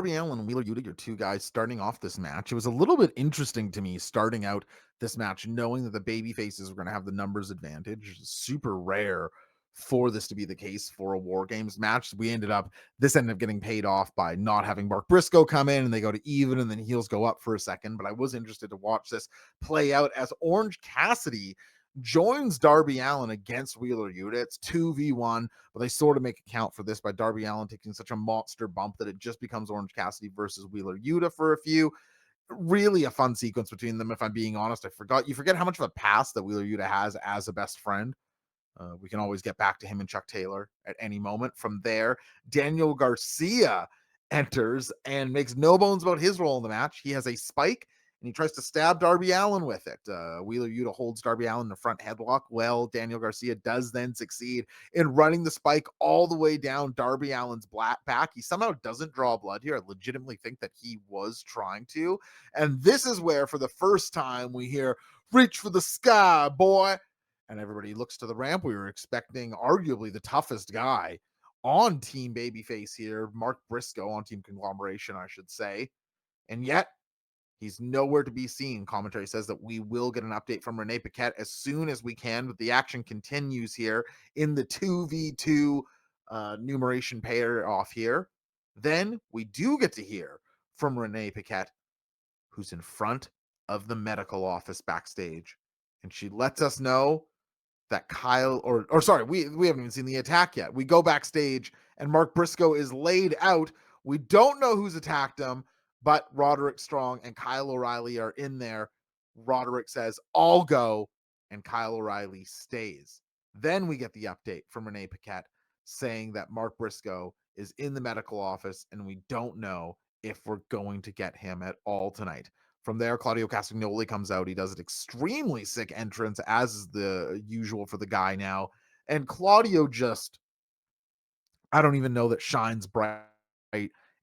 Darby Allin and Wheeler Yuta, your two guys starting off this match. It was a little bit interesting to me starting out this match, knowing that the baby faces were going to have the numbers advantage. It's super rare for this to be the case for a War Games match. This ended up getting paid off by not having Mark Briscoe come in and they go to even and then heels go up for a second. But I was interested to watch this play out as Orange Cassidy joins Darby Allin against Wheeler Yuta. It's 2v1, but they sort of make a count for this by Darby Allin taking such a monster bump that it just becomes Orange Cassidy versus Wheeler Yuta for a few. Really a fun sequence between them, if I'm being honest. You forget how much of a past that Wheeler Yuta has as a best friend. We can always get back to him and Chuck Taylor at any moment. From there, Daniel Garcia enters and makes no bones about his role in the match. He has a spike and he tries to stab Darby Allin with it. Wheeler Yuta holds Darby Allin in the front headlock. Well, Daniel Garcia does then succeed in running the spike all the way down Darby Allin's back. He somehow doesn't draw blood here. I legitimately think that he was trying to. And this is where, for the first time, we hear, "Reach for the sky, boy." And everybody looks to the ramp. We were expecting arguably the toughest guy on Team Babyface here, Mark Briscoe, on Team Conglomeration, I should say. And yet, he's nowhere to be seen. Commentary says that we will get an update from Renee Paquette as soon as we can, but the action continues here in the 2v2 numeration pair off here. Then we do get to hear from Renee Paquette, who's in front of the medical office backstage. And she lets us know that we haven't even seen the attack yet. We go backstage and Mark Briscoe is laid out. We don't know who's attacked him, but Roderick Strong and Kyle O'Reilly are in there. Roderick says, "I'll go," and Kyle O'Reilly stays. Then we get the update from Renee Paquette saying that Mark Briscoe is in the medical office and we don't know if we're going to get him at all tonight. From there, Claudio Castagnoli comes out. He does an extremely sick entrance, as is the usual for the guy now. And Claudio just, I don't even know that shines bright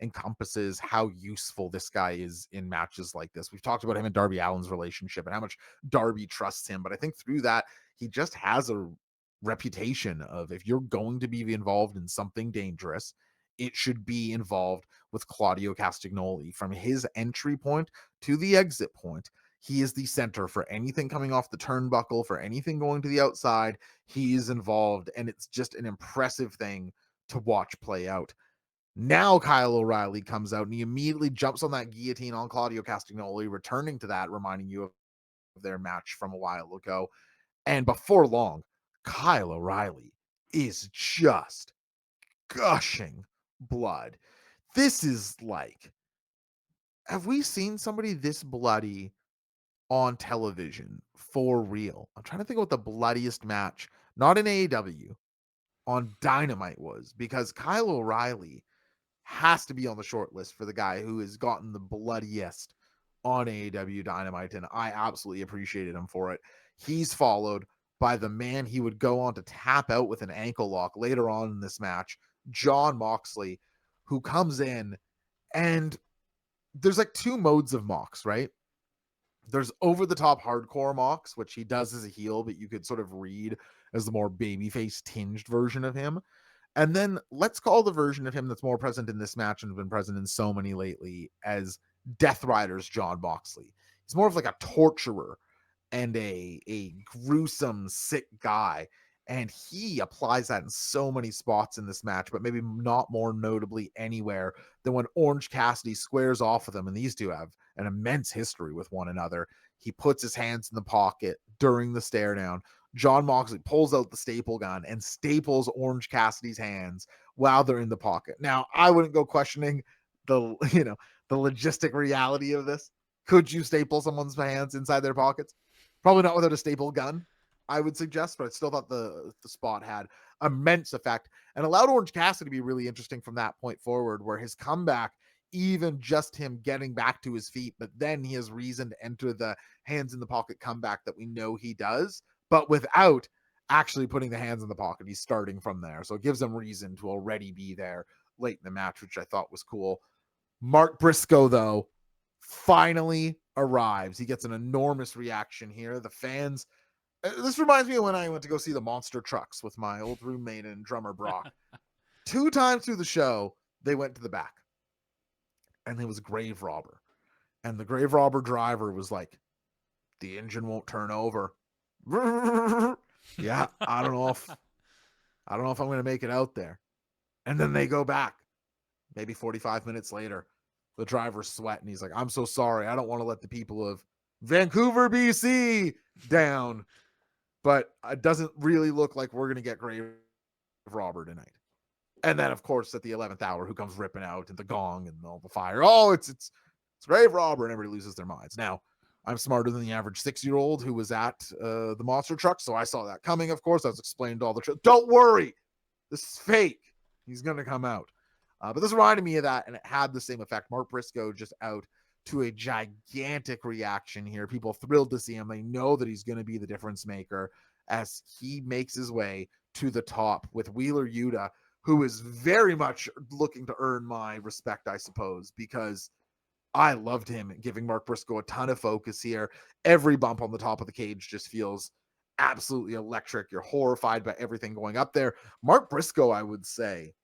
encompasses how useful this guy is in matches like this. We've talked about him and Darby Allin's relationship and how much Darby trusts him. But I think through that, he just has a reputation of, if you're going to be involved in something dangerous, it should be involved with Claudio Castagnoli. From his entry point to the exit point, he is the center for anything coming off the turnbuckle, for anything going to the outside. He is involved, and it's just an impressive thing to watch play out. Now Kyle O'Reilly comes out and he immediately jumps on that guillotine on Claudio Castagnoli, returning to that, reminding you of their match from a while ago. And before long, Kyle O'Reilly is just gushing blood. This is like, have we seen somebody this bloody on television for real? I'm trying to think what the bloodiest match, not in AEW, on Dynamite was, because Kyle O'Reilly has to be on the short list for the guy who has gotten the bloodiest on AEW Dynamite, and I absolutely appreciated him for it. He's followed by the man he would go on to tap out with an ankle lock later on in this match, Jon Moxley, who comes in, and there's like two modes of Mox, right? There's over-the-top hardcore Mox, which he does as a heel, but you could sort of read as the more babyface tinged version of him. And then let's call the version of him that's more present in this match and has been present in so many lately as Death Rider's Jon Moxley. He's more of like a torturer and a gruesome, sick guy. And he applies that in so many spots in this match, but maybe not more notably anywhere than when Orange Cassidy squares off with him. And these two have an immense history with one another. He puts his hands in the pocket during the stare down. Jon Moxley pulls out the staple gun and staples Orange Cassidy's hands while they're in the pocket. Now, I wouldn't go questioning the logistic reality of this. Could you staple someone's hands inside their pockets? Probably not without a staple gun, I would suggest, but I still thought the spot had immense effect and allowed Orange Cassidy to be really interesting from that point forward, where his comeback, even just him getting back to his feet, but then he has reason to enter the hands in the pocket comeback that we know he does, but without actually putting the hands in the pocket. He's starting from there. So it gives him reason to already be there late in the match, which I thought was cool. Mark Briscoe, though, finally arrives. He gets an enormous reaction here. The fans, this reminds me of when I went to go see the Monster Trucks with my old roommate and drummer Brock. 2 times through the show, they went to the back. and it was Grave Robber. And the Grave Robber driver was like, the engine won't turn over. Yeah, I don't know if I'm going to make it out there. And then they go back. Maybe 45 minutes later, the driver's sweating. He's like, I'm so sorry. I don't want to let the people of Vancouver, BC down. But it doesn't really look like we're going to get Grave Robber tonight. And then, of course, at the 11th hour, who comes ripping out and the gong and all the fire? Oh, it's Grave Robber, and everybody loses their minds. Now, I'm smarter than the average 6-year-old who was at the monster truck, so I saw that coming, of course. I was explaining to all the don't worry, this is fake. He's going to come out. But this reminded me of that, and it had the same effect. Mark Briscoe just out to a gigantic reaction here. People thrilled to see him. They know that he's going to be the difference maker as he makes his way to the top with Wheeler Yuta, who is very much looking to earn my respect, I suppose, because I loved him giving Mark Briscoe a ton of focus here. Every bump on the top of the cage just feels absolutely electric. You're horrified by everything going up there. Mark Briscoe, I would say,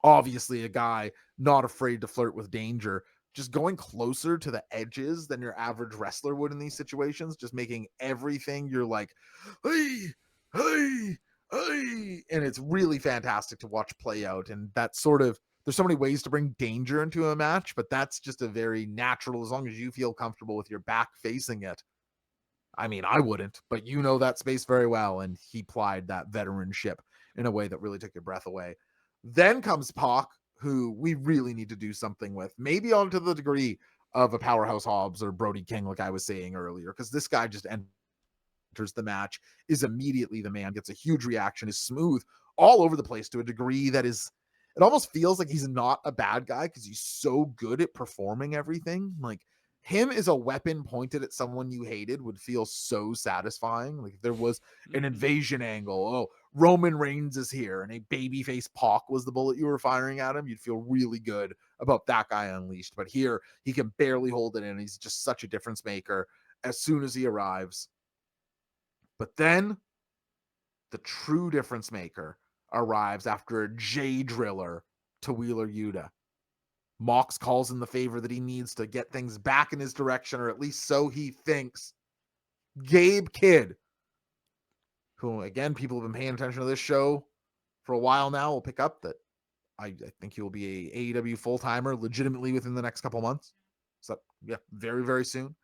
obviously a guy not afraid to flirt with danger, just going closer to the edges than your average wrestler would in these situations, just making everything you're like, hey, hey, hey. And it's really fantastic to watch play out. And that's sort of, there's so many ways to bring danger into a match, but that's just a very natural, as long as you feel comfortable with your back facing it. I mean, I wouldn't, but you know that space very well. And he plied that veteranship in a way that really took your breath away. Then comes Pac, who we really need to do something with, maybe on to the degree of a Powerhouse Hobbs or Brody King, like I was saying earlier, because this guy just enters the match, is immediately the man, gets a huge reaction, is smooth all over the place to a degree that is, it almost feels like he's not a bad guy because he's so good at performing everything. Like, him as a weapon pointed at someone you hated would feel so satisfying. Like if there was an invasion angle, oh, Roman Reigns is here, and a babyface Pac was the bullet you were firing at him, you'd feel really good about that guy unleashed. But here, he can barely hold it in. He's just such a difference maker as soon as he arrives. But then the true difference maker arrives after a J driller to Wheeler Yuta. Mox calls in the favor that he needs to get things back in his direction, or at least so he thinks. Gabe Kidd, who, again, people have been paying attention to this show for a while now, will pick up that I think he will be a AEW full-timer legitimately within the next couple months. So, yeah, very, very soon.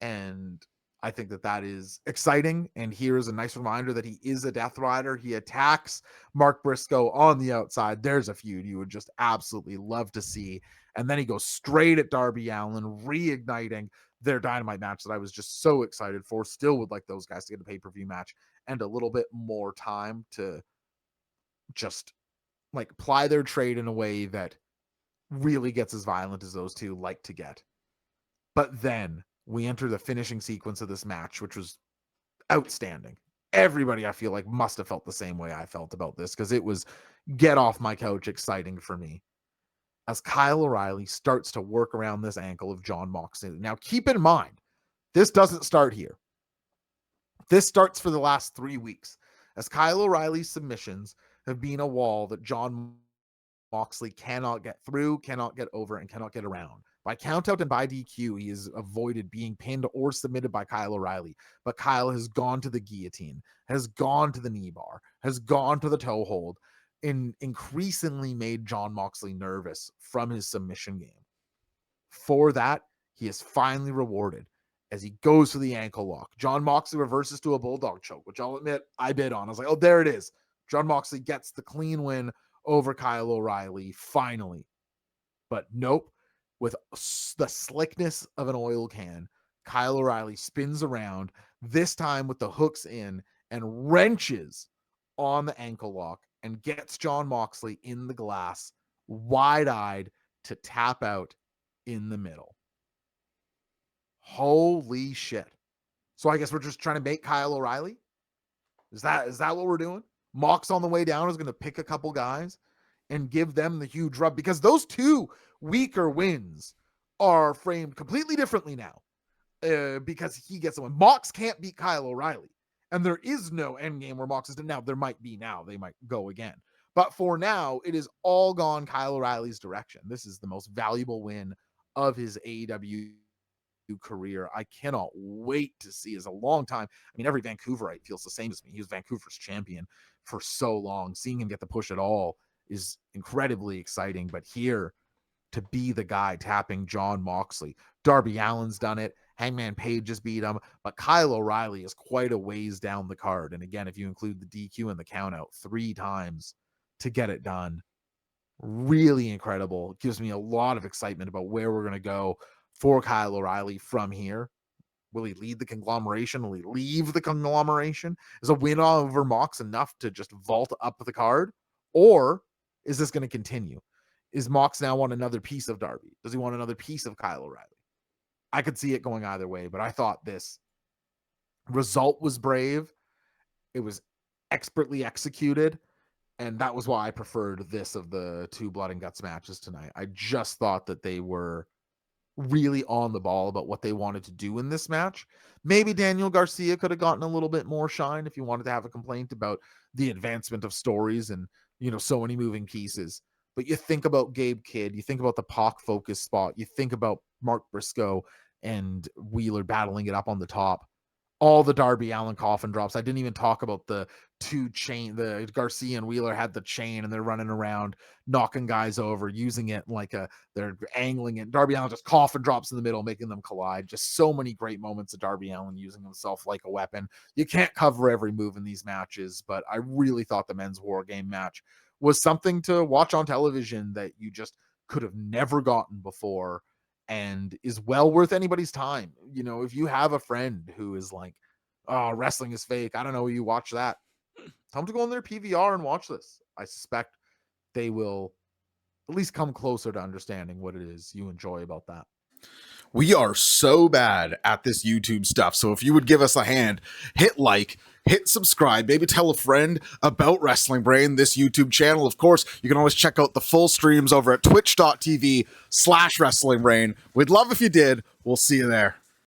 And I think that is exciting. And here's a nice reminder that he is a Death Rider. He attacks Mark Briscoe on the outside. There's a feud you would just absolutely love to see. And then he goes straight at Darby Allin, reigniting their Dynamite match that I was just so excited for. Still would like those guys to get a pay-per-view match and a little bit more time to just like ply their trade in a way that really gets as violent as those two like to get. But then we enter the finishing sequence of this match, which was outstanding. Everybody, I feel like, must have felt the same way I felt about this, because it was get off my couch exciting for me. As Kyle O'Reilly starts to work around this ankle of Jon Moxley. Now, keep in mind, this doesn't start here. This starts for the last 3 weeks, as Kyle O'Reilly's submissions have been a wall that Jon Moxley cannot get through, cannot get over, and cannot get around. By countout and by DQ, he has avoided being pinned or submitted by Kyle O'Reilly. But Kyle has gone to the guillotine, has gone to the knee bar, has gone to the toe hold, and increasingly made Jon Moxley nervous from his submission game. For that, he is finally rewarded as he goes for the ankle lock. Jon Moxley reverses to a bulldog choke, which I'll admit I bid on. I was like, oh, there it is. Jon Moxley gets the clean win over Kyle O'Reilly, finally. But nope. With the slickness of an oil can, Kyle O'Reilly spins around, this time with the hooks in, and wrenches on the ankle lock and gets Jon Moxley in the glass, wide-eyed, to tap out in the middle. Holy shit. So I guess we're just trying to make Kyle O'Reilly? Is that what we're doing? Mox on the way down is going to pick a couple guys and give them the huge rub, because those two weaker wins are framed completely differently now, because he gets the win. Mox can't beat Kyle O'Reilly, and there is no end game where Mox is now. There might be now. They might go again. But for now, it is all gone Kyle O'Reilly's direction. This is the most valuable win of his AEW career. I cannot wait to see. It's a long time. I mean, every Vancouverite feels the same as me. He was Vancouver's champion for so long. Seeing him get the push at all is incredibly exciting. But here, to be the guy tapping John Moxley, Darby Allin's done it. Hangman Page just beat him, but Kyle O'Reilly is quite a ways down the card. And again, if you include the DQ and the countout 3 times to get it done, really incredible. It gives me a lot of excitement about where we're going to go for Kyle O'Reilly from here. Will he lead the conglomeration? Will he leave the conglomeration? Is a win over Mox enough to just vault up the card? Or is this going to continue? Is Mox now want another piece of Darby? Does he want another piece of Kyle O'Reilly? I could see it going either way, but I thought this result was brave. It was expertly executed. And that was why I preferred this of the 2 blood and guts matches tonight. I just thought that they were really on the ball about what they wanted to do in this match. Maybe Daniel Garcia could have gotten a little bit more shine if you wanted to have a complaint about the advancement of stories and, so many moving pieces. But you think about Gabe Kidd, you think about the Pac focus spot, you think about Mark Briscoe and Wheeler battling it up on the top. All the Darby Allin coffin drops. I didn't even talk about the 2 chain. The Garcia and Wheeler had the chain and they're running around, knocking guys over, using it like they're angling it. Darby Allin just coffin drops in the middle, making them collide. Just so many great moments of Darby Allin using himself like a weapon. You can't cover every move in these matches, but I really thought the men's war game match was something to watch on television that you just could have never gotten before. And is well worth anybody's time. If you have a friend who is like, oh, wrestling is fake, I don't know, you watch that, tell them to go on their PVR and watch this. I suspect they will at least come closer to understanding what it is you enjoy about that. We are so bad at this YouTube stuff. So if you would give us a hand, hit like, hit subscribe, maybe tell a friend about Wrestling Brain, this YouTube channel. Of course, you can always check out the full streams over at twitch.tv/Wrestling Brain. We'd love if you did. We'll see you there.